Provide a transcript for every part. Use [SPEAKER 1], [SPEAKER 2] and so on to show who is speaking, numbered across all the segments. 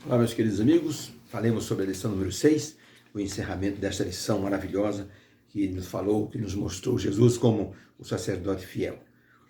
[SPEAKER 1] Olá, meus queridos amigos, falemos sobre a lição número 6, o encerramento desta lição maravilhosa que nos falou, que nos mostrou Jesus como o sacerdote fiel.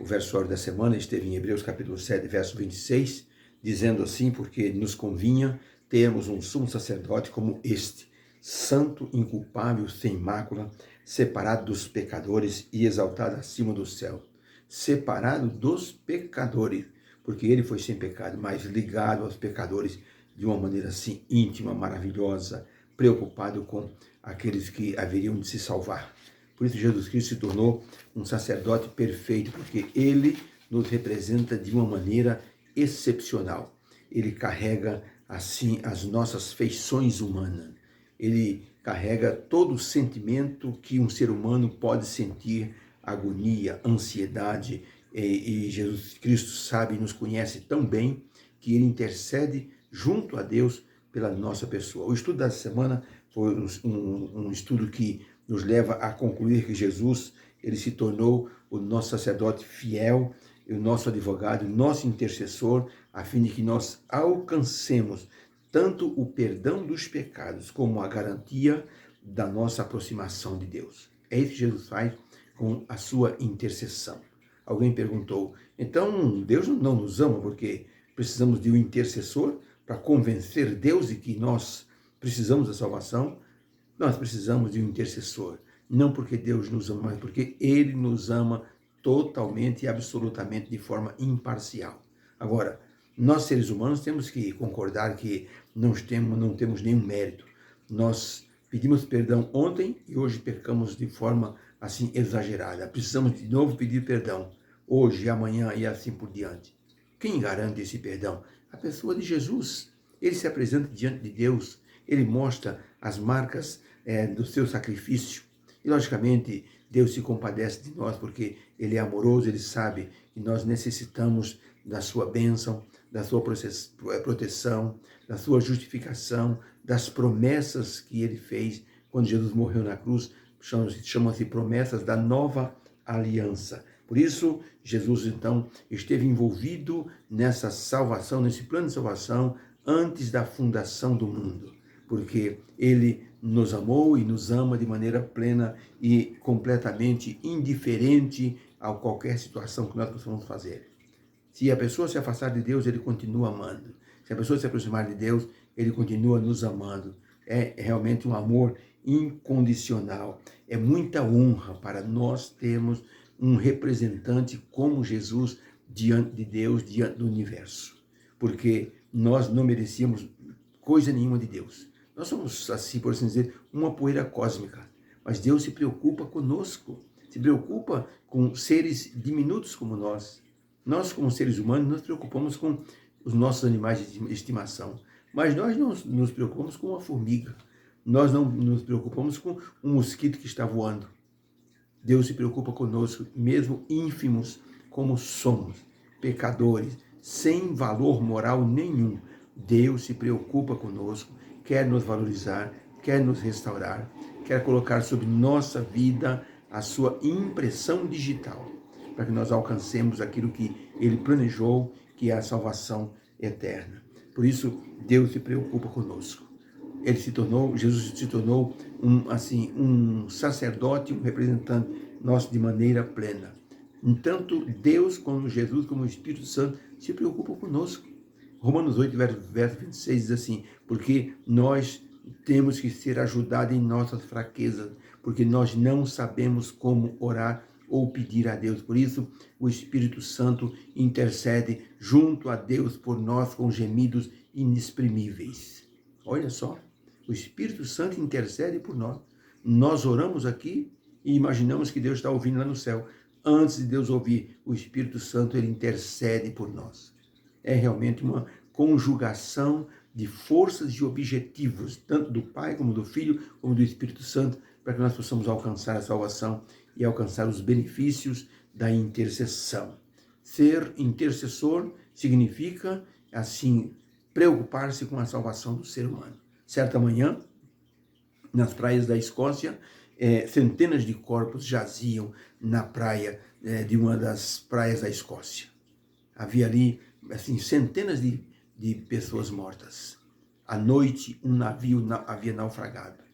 [SPEAKER 1] O versório da semana esteve em Hebreus capítulo 7, verso 26, dizendo assim: porque nos convinha termos um sumo sacerdote como este, santo, inculpável, sem mácula, separado dos pecadores e exaltado acima do céu. Separado dos pecadores, porque ele foi sem pecado, mas ligado aos pecadores de uma maneira assim íntima, maravilhosa, preocupado com aqueles que haveriam de se salvar. Por isso Jesus Cristo se tornou um sacerdote perfeito, porque ele nos representa de uma maneira excepcional. Ele carrega assim as nossas feições humanas. Ele carrega todo o sentimento que um ser humano pode sentir, agonia, ansiedade, e Jesus Cristo sabe e nos conhece tão bem que ele intercede junto a Deus pela nossa pessoa. O estudo da semana foi um estudo que nos leva a concluir que Jesus, ele se tornou o nosso sacerdote fiel, o nosso advogado, o nosso intercessor, a fim de que nós alcancemos tanto o perdão dos pecados como a garantia da nossa aproximação de Deus. É isso que Jesus faz com a sua intercessão. Alguém perguntou, então Deus não nos ama porque precisamos de um intercessor para convencer Deus de que nós precisamos da salvação? Nós precisamos de um intercessor, não porque Deus nos ama, mas porque Ele nos ama totalmente e absolutamente de forma imparcial. Agora, nós seres humanos temos que concordar que não temos nenhum mérito. Nós pedimos perdão ontem e hoje pecamos de forma assim exagerada. Precisamos de novo pedir perdão hoje, amanhã e assim por diante. Quem garante esse perdão? A pessoa de Jesus. Ele se apresenta diante de Deus, ele mostra as marcas do seu sacrifício. E, logicamente, Deus se compadece de nós porque ele é amoroso, ele sabe que nós necessitamos da sua bênção, da sua proteção, da sua justificação, das promessas que ele fez quando Jesus morreu na cruz. Chamam-se promessas da nova aliança. Por isso, Jesus, então, esteve envolvido nessa salvação, nesse plano de salvação, antes da fundação do mundo, porque ele nos amou e nos ama de maneira plena e completamente indiferente a qualquer situação que nós possamos fazer. Se a pessoa se afastar de Deus, ele continua amando. Se a pessoa se aproximar de Deus, ele continua nos amando. É realmente um amor incondicional. É muita honra para nós termos um representante como Jesus diante de Deus, diante do universo. Porque nós não merecíamos coisa nenhuma de Deus. Nós somos, assim por assim dizer, uma poeira cósmica. Mas Deus se preocupa conosco, se preocupa com seres diminutos como nós. Nós, como seres humanos, nos preocupamos com os nossos animais de estimação. Mas nós não nos preocupamos com uma formiga. Nós não nos preocupamos com um mosquito que está voando. Deus se preocupa conosco, mesmo ínfimos como somos, pecadores, sem valor moral nenhum. Deus se preocupa conosco, quer nos valorizar, quer nos restaurar, quer colocar sobre nossa vida a sua impressão digital, para que nós alcancemos aquilo que Ele planejou, que é a salvação eterna. Por isso, Deus se preocupa conosco. Jesus se tornou um sacerdote, um representante nosso de maneira plena. Tanto Deus como Jesus, como o Espírito Santo, se preocupam conosco. Romanos 8, verso 26 diz assim, porque nós temos que ser ajudados em nossas fraquezas, porque nós não sabemos como orar ou pedir a Deus. Por isso, o Espírito Santo intercede junto a Deus por nós com gemidos inexprimíveis. Olha só. O Espírito Santo intercede por nós. Nós oramos aqui e imaginamos que Deus está ouvindo lá no céu. Antes de Deus ouvir, o Espírito Santo, ele intercede por nós. É realmente uma conjugação de forças e objetivos, tanto do Pai, como do Filho, como do Espírito Santo, para que nós possamos alcançar a salvação e alcançar os benefícios da intercessão. Ser intercessor significa, assim, preocupar-se com a salvação do ser humano. Certa manhã, nas praias da Escócia, centenas de corpos jaziam na praia de uma das praias da Escócia. Havia ali, assim, centenas de pessoas mortas. À noite, um navio havia naufragado.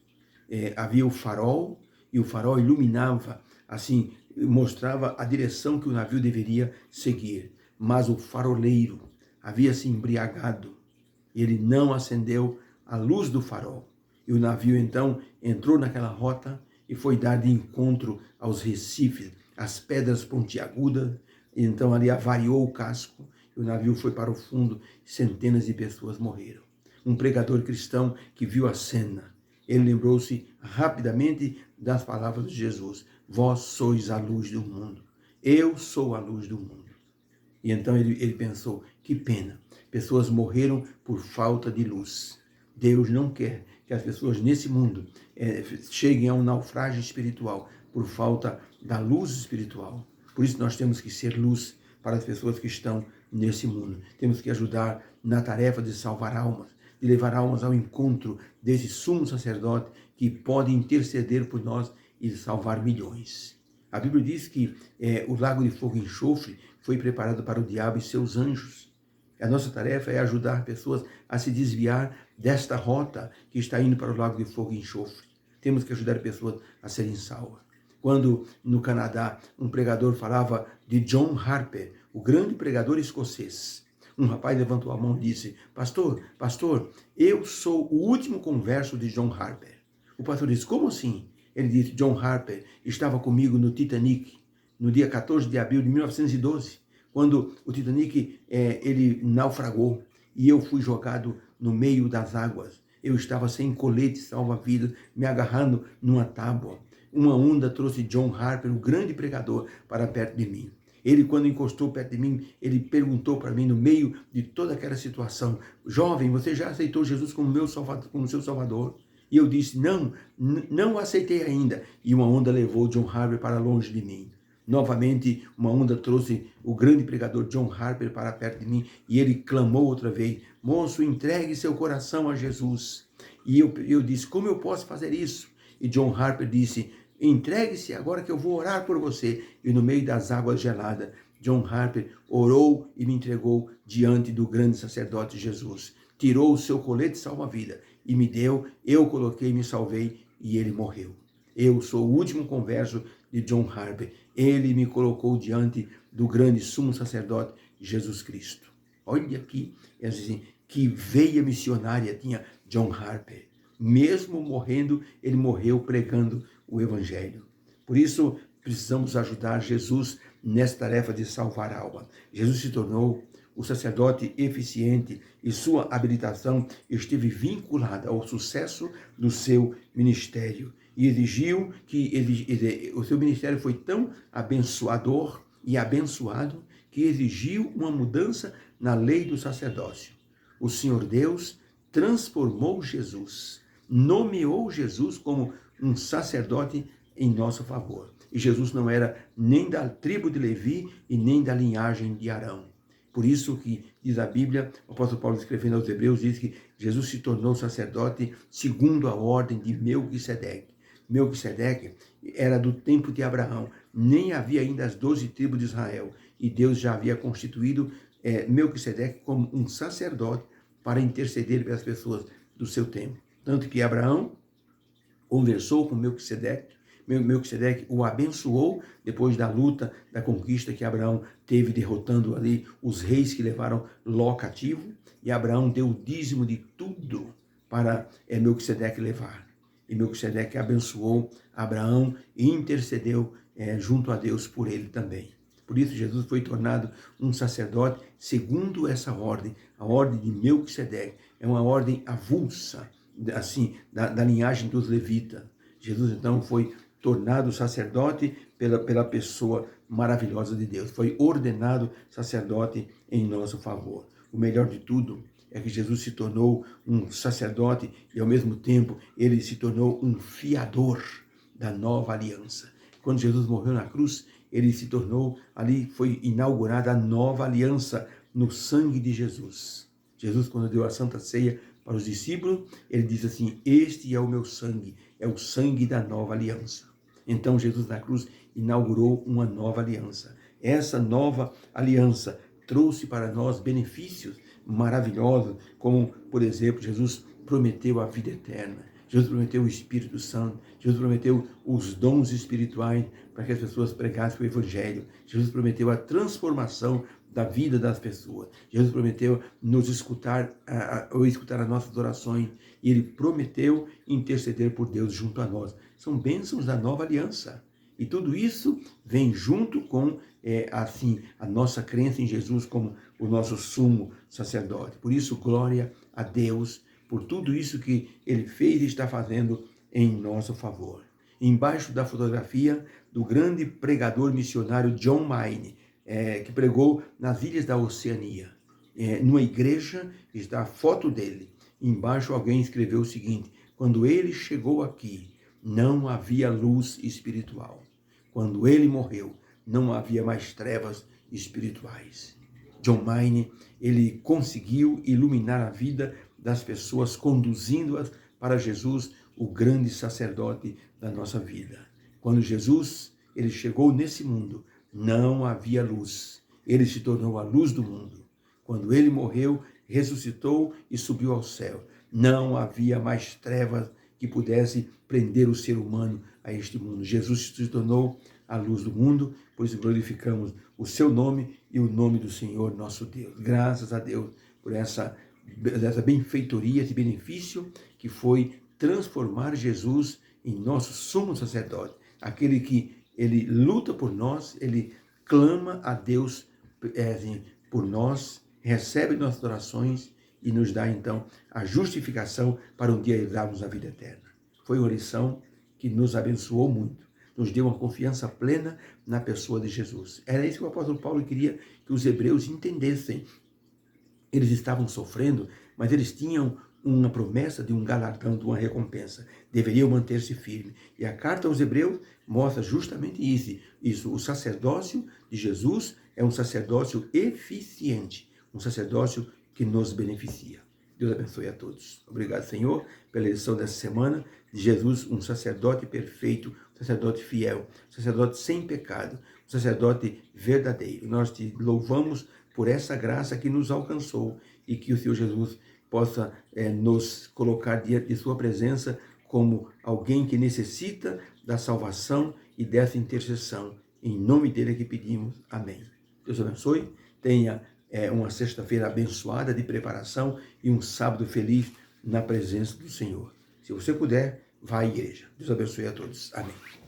[SPEAKER 1] Havia o farol, e o farol iluminava, assim, mostrava a direção que o navio deveria seguir. Mas o faroleiro havia se embriagado. Ele não acendeu a luz do farol. E o navio, então, entrou naquela rota e foi dar de encontro aos recifes, às pedras pontiagudas. E então ali avariou o casco, e o navio foi para o fundo, centenas de pessoas morreram. Um pregador cristão que viu a cena, ele lembrou-se rapidamente das palavras de Jesus: vós sois a luz do mundo, eu sou a luz do mundo. E então ele pensou, que pena, pessoas morreram por falta de luz. Deus não quer que as pessoas nesse mundo cheguem a um naufrágio espiritual por falta da luz espiritual. Por isso nós temos que ser luz para as pessoas que estão nesse mundo. Temos que ajudar na tarefa de salvar almas, de levar almas ao encontro desse sumo sacerdote que pode interceder por nós e salvar milhões. A Bíblia diz que o lago de fogo e enxofre foi preparado para o diabo e seus anjos. A nossa tarefa é ajudar pessoas a se desviar desta rota que está indo para o lago de fogo e enxofre. Temos que ajudar pessoas a serem salvas. Quando no Canadá um pregador falava de John Harper, o grande pregador escocês, um rapaz levantou a mão e disse: pastor, eu sou o último converso de John Harper. O pastor disse: como assim? Ele disse: John Harper estava comigo no Titanic, no dia 14 de abril de 1912, quando o Titanic ele naufragou e eu fui jogado no meio das águas. Eu estava sem colete salva-vidas, me agarrando numa tábua. Uma onda trouxe John Harper, o grande pregador, para perto de mim. Ele, quando encostou perto de mim, ele perguntou para mim, no meio de toda aquela situação: jovem, você já aceitou Jesus como meu salvador, como seu salvador? E eu disse: não aceitei ainda. E uma onda levou John Harper para longe de mim. Novamente, uma onda trouxe o grande pregador John Harper para perto de mim, e ele clamou outra vez: moço, entregue seu coração a Jesus. E eu disse: como eu posso fazer isso? E John Harper disse: entregue-se agora que eu vou orar por você. E no meio das águas geladas, John Harper orou e me entregou diante do grande sacerdote Jesus. Tirou o seu colete salva-vida e me deu, eu coloquei, me salvei, e ele morreu. Eu sou o último converso de John Harper. Ele me colocou diante do grande sumo sacerdote Jesus Cristo. Olha aqui, assim, que veia missionária tinha John Harper. Mesmo morrendo, ele morreu pregando o Evangelho. Por isso, precisamos ajudar Jesus nessa tarefa de salvar a alma. Jesus se tornou o sacerdote eficiente e sua habilitação esteve vinculada ao sucesso do seu ministério. E exigiu que o seu ministério foi tão abençoador e abençoado que exigiu uma mudança na lei do sacerdócio. O Senhor Deus transformou Jesus, nomeou Jesus como um sacerdote em nosso favor. E Jesus não era nem da tribo de Levi e nem da linhagem de Arão. Por isso que diz a Bíblia, o apóstolo Paulo escrevendo aos Hebreus, diz que Jesus se tornou sacerdote segundo a ordem de Melquisedeque. Melquisedeque era do tempo de Abraão, nem havia ainda as 12 tribos de Israel, e Deus já havia constituído Melquisedeque como um sacerdote para interceder pelas pessoas do seu tempo. Tanto que Abraão conversou com Melquisedeque, Melquisedeque o abençoou depois da luta, da conquista que Abraão teve, derrotando ali os reis que levaram Ló cativo, e Abraão deu o dízimo de tudo para Melquisedeque levar. E Melquisedeque abençoou Abraão e intercedeu junto a Deus por ele também. Por isso Jesus foi tornado um sacerdote segundo essa ordem, a ordem de Melquisedeque. É uma ordem avulsa, assim, da linhagem dos levitas. Jesus então foi tornado sacerdote pela pessoa maravilhosa de Deus. Foi ordenado sacerdote em nosso favor. O melhor de tudo é que Jesus se tornou um sacerdote e, ao mesmo tempo, ele se tornou um fiador da nova aliança. Quando Jesus morreu na cruz, ele se tornou, ali foi inaugurada a nova aliança no sangue de Jesus. Jesus, quando deu a Santa Ceia para os discípulos, ele disse assim: este é o meu sangue, é o sangue da nova aliança. Então Jesus na cruz inaugurou uma nova aliança. Essa nova aliança trouxe para nós benefícios maravilhosos, como, por exemplo, Jesus prometeu a vida eterna. Jesus prometeu o Espírito Santo, Jesus prometeu os dons espirituais para que as pessoas pregassem o Evangelho. Jesus prometeu a transformação da vida das pessoas. Jesus prometeu nos escutar, ou escutar as nossas orações. E Ele prometeu interceder por Deus junto a nós. São bênçãos da nova aliança. E tudo isso vem junto com, a nossa crença em Jesus como o nosso sumo sacerdote. Por isso, glória a Deus por tudo isso que Ele fez e está fazendo em nosso favor. Embaixo da fotografia do grande pregador missionário John Maine, que pregou nas ilhas da Oceania. Numa igreja está a foto dele. Embaixo alguém escreveu o seguinte: quando ele chegou aqui, não havia luz espiritual. Quando ele morreu, não havia mais trevas espirituais. John Maine, ele conseguiu iluminar a vida das pessoas, conduzindo-as para Jesus, o grande sacerdote da nossa vida. Quando Jesus, ele chegou nesse mundo, não havia luz. Ele se tornou a luz do mundo. Quando ele morreu, ressuscitou e subiu ao céu. Não havia mais trevas que pudesse prender o ser humano a este mundo. Jesus se tornou a luz do mundo, por isso glorificamos o seu nome e o nome do Senhor nosso Deus. Graças a Deus por essa benfeitoria, esse benefício que foi transformar Jesus em nosso sumo sacerdote. Aquele que ele luta por nós, ele clama a Deus por nós, recebe nossas orações e nos dá então a justificação para um dia entrarmos na vida eterna. Foi uma lição que nos abençoou muito, nos deu uma confiança plena na pessoa de Jesus. Era isso que o apóstolo Paulo queria que os hebreus entendessem. Eles estavam sofrendo, mas eles tinham uma promessa de um galardão, de uma recompensa. Deveriam manter-se firmes. E a carta aos hebreus mostra justamente isso. O sacerdócio de Jesus é um sacerdócio eficiente, um sacerdócio que nos beneficia. Deus abençoe a todos. Obrigado, Senhor, pela lição dessa semana de Jesus, um sacerdote perfeito, um sacerdote fiel, um sacerdote sem pecado, um sacerdote verdadeiro. Nós te louvamos por essa graça que nos alcançou e que o Senhor Jesus possa nos colocar diante de sua presença como alguém que necessita da salvação e dessa intercessão. Em nome dele é que pedimos. Amém. Deus abençoe. Tenha uma sexta-feira abençoada de preparação e um sábado feliz na presença do Senhor. Se você puder, vá à igreja. Deus abençoe a todos. Amém.